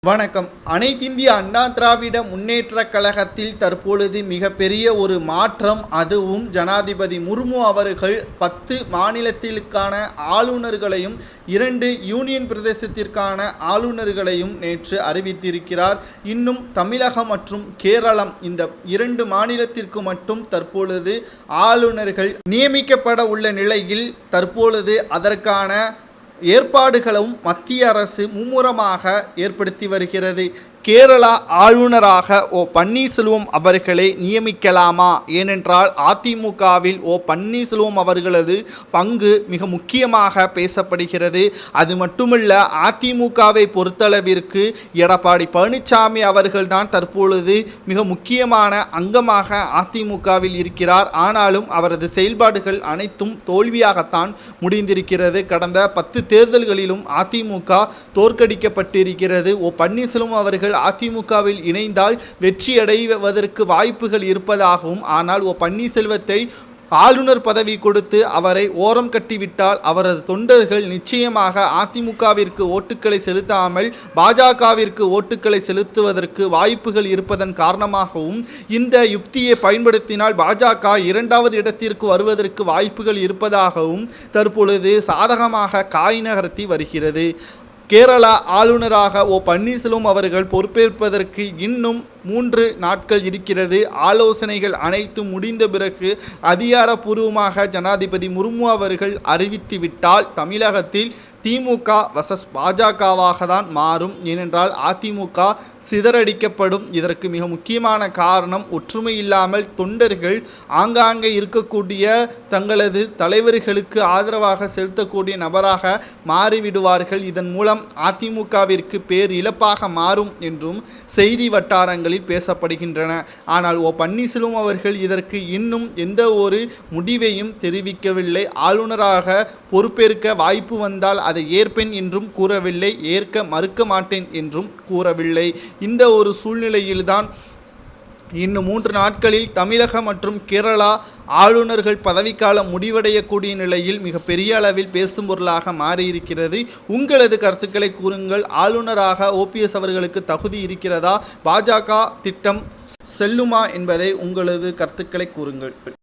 வணக்கம். அனைத்திந்திய அண்ணா திராவிட முன்னேற்றக் கழகத்தில் தற்பொழுது மிகப்பெரிய ஒரு மாற்றம். அதுவும் ஜனாதிபதி முர்மு அவர்கள் 10 மாநிலத்திற்கான ஆளுநர்களையும் 2 யூனியன் பிரதேசத்திற்கான ஆளுநர்களையும் நேற்று அறிவித்திருக்கிறார். இன்னும் தமிழகம் மற்றும் கேரளம் இந்த 2 மாநிலத்திற்கு மட்டும் தற்பொழுது ஆளுநர்கள் நியமிக்கப்பட உள்ள நிலையில் தற்பொழுது அதற்கான ஏற்பாடுகளும் மத்திய அரசு மும்முரமாக ஏற்படுத்தி வருகிறது. கேரளா ஆளுநராக பன்னீர்செல்வம் அவர்களை நியமிக்கலாமா? ஏனென்றால் அதிமுகவில் பன்னீர்செல்வம் அவர்களது பங்கு மிக முக்கியமாக பேசப்படுகிறது. அது மட்டுமல்ல, அதிமுகவை பொறுத்தளவிற்கு எடப்பாடி பழனிசாமி அவர்கள்தான் தற்பொழுது மிக முக்கியமான அங்கமாக அதிமுகவில் இருக்கிறார். ஆனாலும் அவரது செயல்பாடுகள் அனைத்தும் தோல்வியாகத்தான் முடிந்திருக்கிறது. கடந்த 10 தேர்தல்களிலும் அதிமுக தோற்கடிக்கப்பட்டிருக்கிறது. பன்னீர்செல்வம் அவர்கள் அதிமுகவில் இணைந்தால் வெற்றியடைவதற்கு வாய்ப்புகள் இருப்பதாகவும், ஆனால் பன்னீர்செல்வத்தை ஆளுநர் பதவி கொடுத்து அவரை ஓரம் கட்டிவிட்டால் அவரது தொண்டர்கள் நிச்சயமாக அதிமுகவிற்கு ஓட்டுக்களை செலுத்தாமல் பாஜகவிற்கு ஓட்டுக்களை செலுத்துவதற்கு வாய்ப்புகள் இருப்பதன் காரணமாகவும் இந்த யுக்தியை பயன்படுத்தினால் பாஜக 2வது இடத்திற்கு வருவதற்கு வாய்ப்புகள் இருப்பதாகவும் தற்பொழுது சாதகமாக காய் நகர்த்தி வருகிறது. கேரளா ஆளுநராக பன்னீர்செல்வம் அவர்கள் பொறுப்பேற்பதற்கு இன்னும் 3 நாட்கள் இருக்கிறது. ஆலோசனைகள் அனைத்தும் முடிந்த பிறகு அதிகாரப்பூர்வமாக ஜனாதிபதி முர்மு அவர்கள் அறிவித்துவிட்டால் தமிழகத்தில் திமுக வர்சஸ் பாஜகவாக தான் மாறும். ஏனென்றால் அதிமுக சிதறடிக்கப்படும். இதற்கு மிக முக்கியமான காரணம் ஒற்றுமை இல்லாமல் தொண்டர்கள் ஆங்காங்கே இருக்கக்கூடிய தங்களது தலைவர்களுக்கு ஆதரவாக செலுத்தக்கூடிய நபராக மாறிவிடுவார்கள். இதன் மூலம் அதிமுகவிற்கு பேர் இழப்பாக மாறும் என்றும் செய்தி வட்டாரங்கள் பேசப்படுகின்றன. ஆனால் பன்னீர்செல்வம் அவர்கள் இதற்கு இன்னும் எந்த ஒரு முடிவையும் தெரிவிக்கவில்லை. ஆளுநராக பொறுப்பேற்க வாய்ப்பு வந்தால் அதை ஏற்பேன் என்றும் கூறவில்லை, ஏற்க மறுக்க மாட்டேன் என்றும் கூறவில்லை. இந்த ஒரு சூழ்நிலையில்தான் இன்னும் 3 நாட்களில் தமிழகம் மற்றும் கேரளா ஆளுநர்கள் பதவிக்காலம் முடிவடையக்கூடிய நிலையில் மிகப்பெரிய அளவில் பேசும் பொருளாக மாறியிருக்கிறது. உங்களது கருத்துக்களை கூறுங்கள். ஆளுநராக OPS அவர்களுக்கு தகுதி இருக்கிறதா? பாஜக திட்டம் செல்லுமா என்பதை உங்களது கருத்துக்களை கூறுங்கள்.